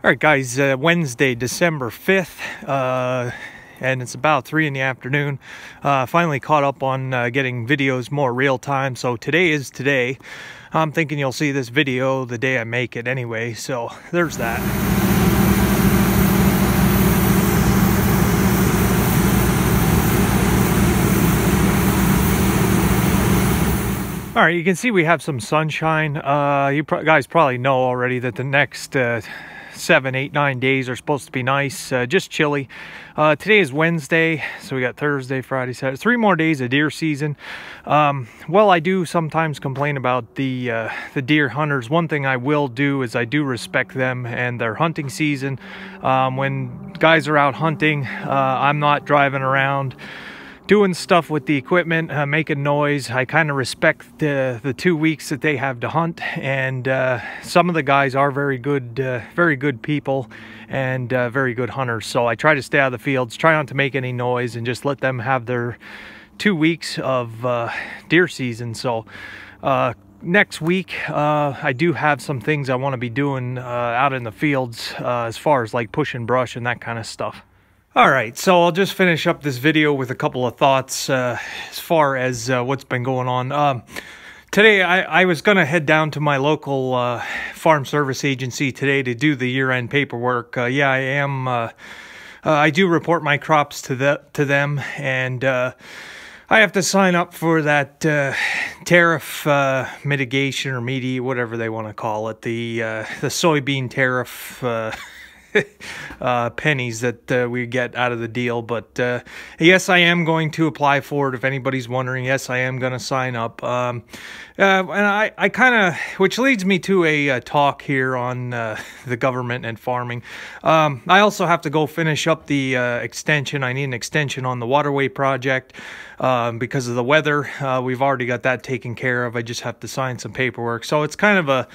All right, guys, Wednesday, December 5th, and it's about 3 in the afternoon. Finally caught up on getting videos more real time, so today is today. I'm thinking you'll see this video the day I make it anyway, so there's that. All right, you can see we have some sunshine. You guys probably know already that the next 7, 8, 9 days are supposed to be nice, just chilly. Today is Wednesday, so we got Thursday, Friday, Saturday, 3 more days of deer season. Well, I do sometimes complain about the deer hunters. One thing I will do is I do respect them and their hunting season. When guys are out hunting, I'm not driving around doing stuff with the equipment, making noise. I kind of respect the 2 weeks that they have to hunt, and some of the guys are very good people and very good hunters. So I try to stay out of the fields, try not to make any noise, and just let them have their 2 weeks of deer season. So next week, I do have some things I want to be doing out in the fields as far as like pushing brush and that kind of stuff. All right, so I'll just finish up this video with a couple of thoughts as far as what's been going on. Today, I was going to head down to my local farm service agency today to do the year-end paperwork. Yeah, I am. I do report my crops to them, and I have to sign up for that tariff mitigation or whatever they want to call it, the soybean tariff pennies that we get out of the deal. But yes, I am going to apply for it. If anybody's wondering, yes, I am going to sign up. And I kind of, which leads me to a talk here on the government and farming. I also have to go finish up the extension. I need an extension on the waterway project because of the weather. We've already got that taken care of. I just have to sign some paperwork. So it's kind of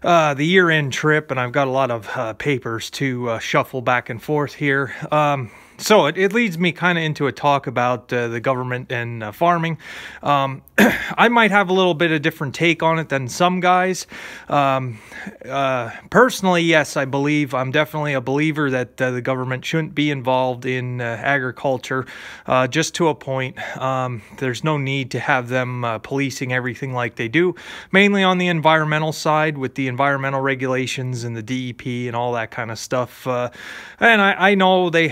the year-end trip, and I've got a lot of papers to shuffle back and forth here. So it leads me kind of into a talk about the government and farming. I might have a little bit of different take on it than some guys. Personally, yes, I'm definitely a believer that the government shouldn't be involved in agriculture, just to a point. There's no need to have them policing everything like they do, mainly on the environmental side with the environmental regulations and the DEP and all that kind of stuff. And I know they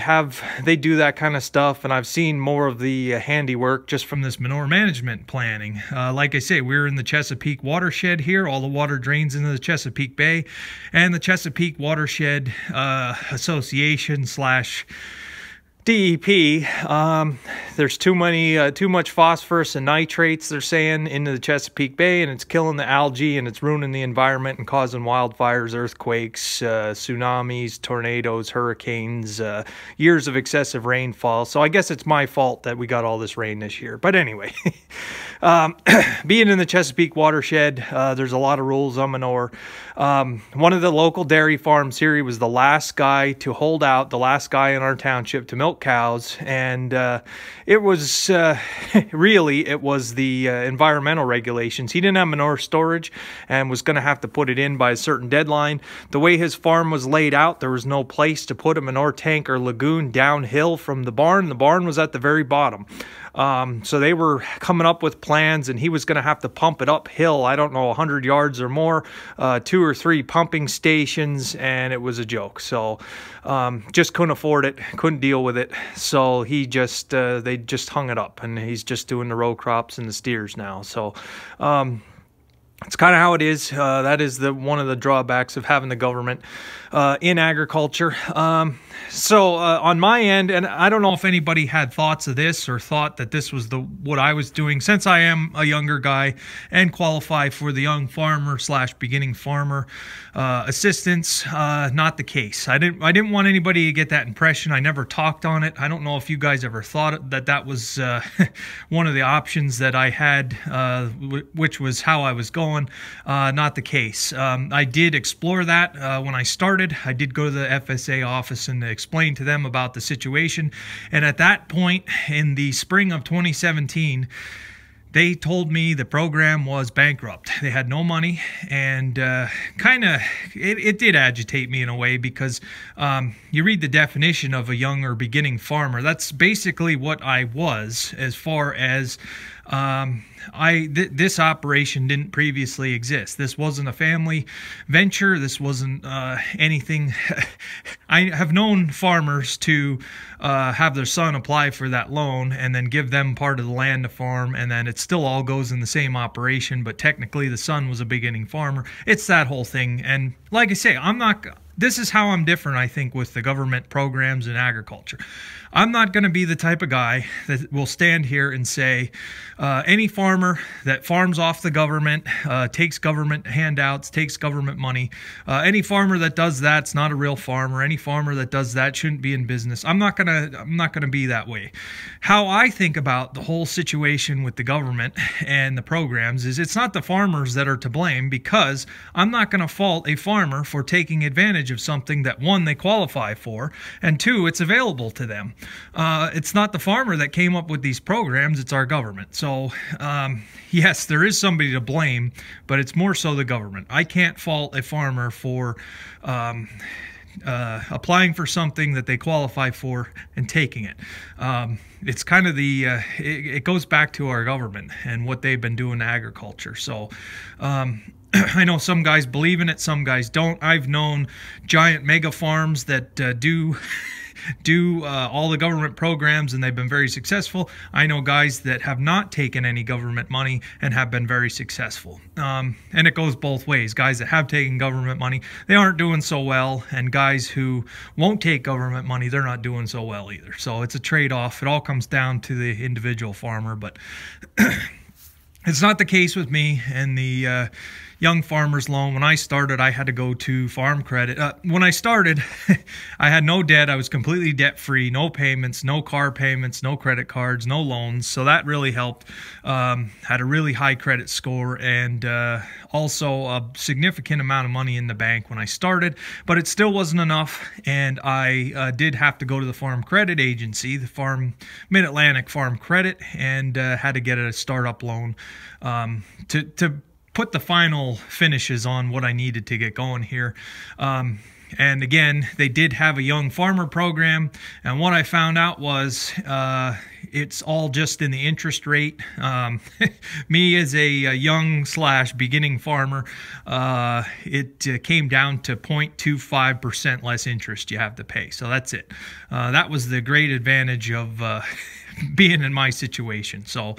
do that kind of stuff, and I've seen more of the handiwork just from this manure management planning. Like I say, we're in the Chesapeake watershed here. All the water drains into the Chesapeake Bay, and the Chesapeake Watershed Association / DEP, there's too much phosphorus and nitrates, they're saying, into the Chesapeake Bay, and it's killing the algae, and it's ruining the environment and causing wildfires, earthquakes, tsunamis, tornadoes, hurricanes, years of excessive rainfall. So I guess it's my fault that we got all this rain this year. But anyway, being in the Chesapeake watershed, there's a lot of rules on manure. One of the local dairy farms here, he was the last guy to hold out, the last guy in our township to milk cows, and it was really the environmental regulations. He didn't have manure storage and was going to have to put it in by a certain deadline. The way his farm was laid out, there was no place to put a manure tank or lagoon downhill from the barn. The barn was at the very bottom. So they were coming up with plans, and he was going to have to pump it uphill, I don't know, 100 yards or more, 2 or 3 pumping stations, and it was a joke. So just couldn't afford it, couldn't deal with it. So he just, they just hung it up, and he's just doing the row crops and the steers now. So it's kind of how it is. That is one of the drawbacks of having the government in agriculture. So on my end, and I don't know if anybody had thoughts of this or thought that this was what I was doing, since I am a younger guy and qualify for the young farmer / beginning farmer assistance. Not the case. I didn't want anybody to get that impression. I never talked on it. I don't know if you guys ever thought that was one of the options that I had, which was how I was going. Not the case. I did explore that when I started. I did go to the FSA office and explain to them about the situation. And at that point, in the spring of 2017, they told me the program was bankrupt. They had no money, and it did agitate me in a way, because you read the definition of a young or beginning farmer. That's basically what I was, as far as this operation didn't previously exist. This wasn't a family venture. This wasn't anything. I have known farmers to have their son apply for that loan and then give them part of the land to farm, and then it still all goes in the same operation, but technically the son was a beginning farmer. It's that whole thing. And like I say, this is how I'm different, I think, with the government programs in agriculture. I'm not going to be the type of guy that will stand here and say any farmer that farms off the government, takes government handouts, takes government money, any farmer that does that's not a real farmer. Any farmer that does that shouldn't be in business. I'm not gonna be that way. How I think about the whole situation with the government and the programs is, it's not the farmers that are to blame, because I'm not going to fault a farmer for taking advantage of something that, one, they qualify for, and two, it's available to them. It's not the farmer that came up with these programs, it's our government. So yes, there is somebody to blame, but it's more so the government. I can't fault a farmer for applying for something that they qualify for and taking it. It's kind of it goes back to our government and what they've been doing to agriculture. So I know some guys believe in it, some guys don't. I've known giant mega farms that do all the government programs, and they've been very successful. I know guys that have not taken any government money and have been very successful. And it goes both ways. Guys that have taken government money, they aren't doing so well, and guys who won't take government money, they're not doing so well either. So it's a trade-off. It all comes down to the individual farmer, but it's not the case with me and the Young Farmers Loan. When I started, I had to go to Farm Credit. When I started, I had no debt. I was completely debt-free, no payments, no car payments, no credit cards, no loans. So that really helped. Had a really high credit score, and also a significant amount of money in the bank when I started, but it still wasn't enough, and I did have to go to the Farm Credit Agency, the Mid-Atlantic Farm Credit, and had to get a startup loan to put the final finishes on what I needed to get going here. And again, they did have a young farmer program, and what I found out was it's all just in the interest rate. Me as a young / beginning farmer, it came down to 0.25% less interest you have to pay. So that's it. That was the great advantage of being in my situation. So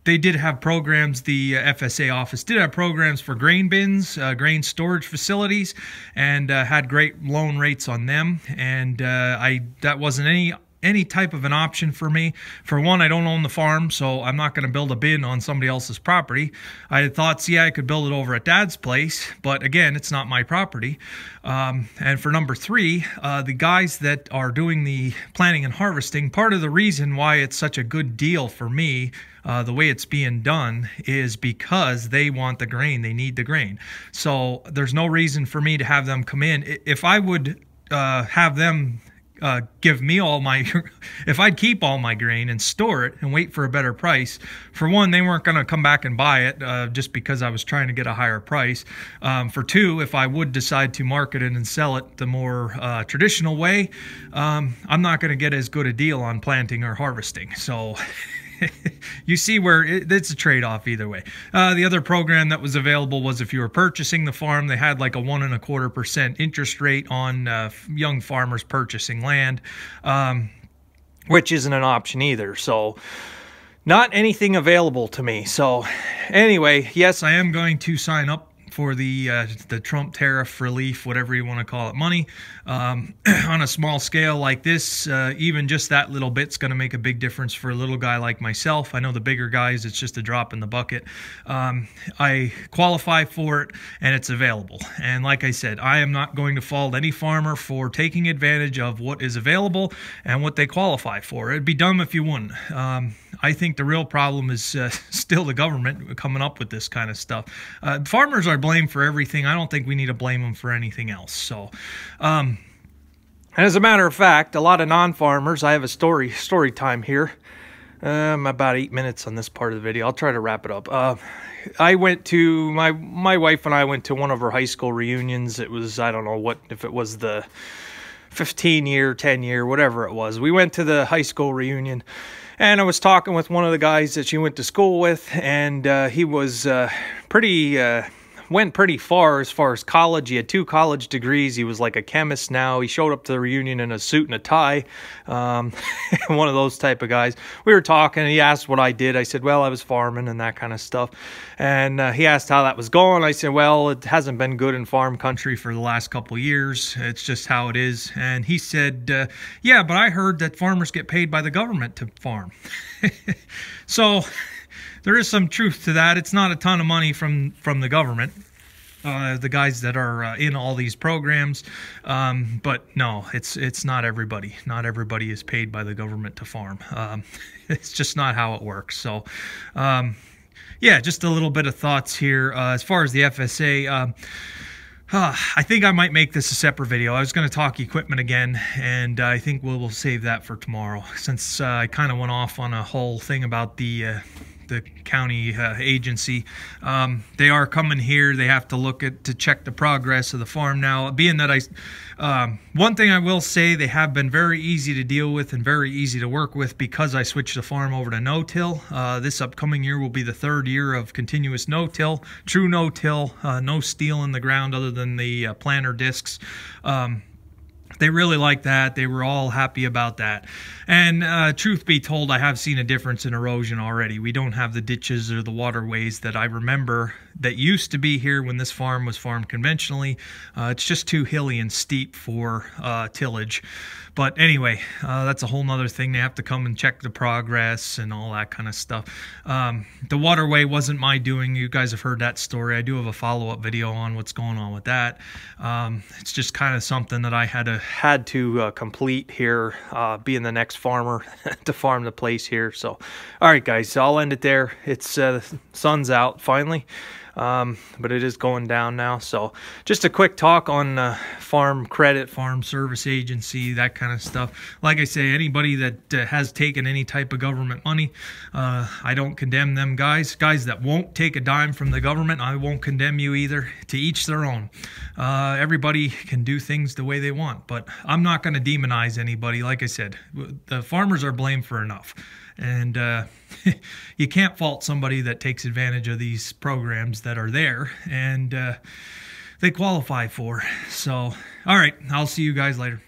they did have programs, the FSA office did have programs for grain bins, grain storage facilities, and had great loan rates on them. And that wasn't any type of an option for me. For one, I don't own the farm, so I'm not going to build a bin on somebody else's property. I had thought, yeah, I could build it over at Dad's place, but again, it's not my property. And for number three, the guys that are doing the planting and harvesting, part of the reason why it's such a good deal for me, the way it's being done, is because they want the grain. They need the grain. So there's no reason for me to have them come in. If I would have them give me all my, if I'd keep all my grain and store it and wait for a better price, for one, they weren't going to come back and buy it just because I was trying to get a higher price. For two, if I would decide to market it and sell it the more traditional way, I'm not going to get as good a deal on planting or harvesting. So you see where it's a trade-off either way. The other program that was available was if you were purchasing the farm, they had like a 1.25% interest rate on young farmers purchasing land, which isn't an option either. So not anything available to me. So anyway, yes, I am going to sign up for the Trump tariff relief, whatever you want to call it, money. On a small scale like this, even just that little bit's going to make a big difference for a little guy like myself. I know the bigger guys, it's just a drop in the bucket. I qualify for it, and it's available. And like I said, I am not going to fault any farmer for taking advantage of what is available and what they qualify for. It'd be dumb if you wouldn't. I think the real problem is still the government coming up with this kind of stuff. Farmers are blamed for everything. I don't think we need to blame them for anything else. So, as a matter of fact, a lot of non-farmers, I have a story time here. I'm about 8 minutes on this part of the video. I'll try to wrap it up. I went to, my wife and I went to one of her high school reunions. It was, I don't know what, if it was the 15-year, 10-year, whatever it was. We went to the high school reunion, and I was talking with one of the guys that she went to school with, and he was went pretty far as college. He had 2 college degrees. He was like a chemist now. He showed up to the reunion in a suit and a tie. One of those type of guys. We were talking, and he asked what I did. I said, well, I was farming and that kind of stuff. And he asked how that was going. I said, well, it hasn't been good in farm country for the last couple of years. It's just how it is. And he said, yeah, but I heard that farmers get paid by the government to farm. So there is some truth to that. It's not a ton of money from the government, the guys that are in all these programs, but no, it's not everybody. Not everybody is paid by the government to farm. It's just not how it works. So, yeah, just a little bit of thoughts here as far as the FSA. I think I might make this a separate video. I was going to talk equipment again, and I think we'll save that for tomorrow, since I kind of went off on a whole thing about the county agency. They are coming here. They have to check the progress of the farm now. Being that one thing I will say, they have been very easy to deal with and very easy to work with because I switched the farm over to no-till. This upcoming year will be the 3rd year of continuous no-till, true no-till, no steel in the ground other than the planter discs. They really like that. They were all happy about that. And truth be told, I have seen a difference in erosion already. We don't have the ditches or the waterways that I remember that used to be here when this farm was farmed conventionally. It's just too hilly and steep for tillage. But anyway, that's a whole nother thing. They have to come and check the progress and all that kind of stuff. The waterway wasn't my doing. You guys have heard that story. I do have a follow-up video on what's going on with that. It's just kind of something that I had to complete here, being the next farmer to farm the place here. So, all right, guys, so I'll end it there. It's the sun's out finally. But it is going down now. So just a quick talk on farm credit, farm service agency, that kind of stuff. Like I say, anybody that has taken any type of government money, I don't condemn them guys. Guys that won't take a dime from the government, I won't condemn you either. To each their own. Everybody can do things the way they want, but I'm not going to demonize anybody. Like I said, the farmers are blamed for enough. And you can't fault somebody that takes advantage of these programs that are there and they qualify for. So, all right, I'll see you guys later.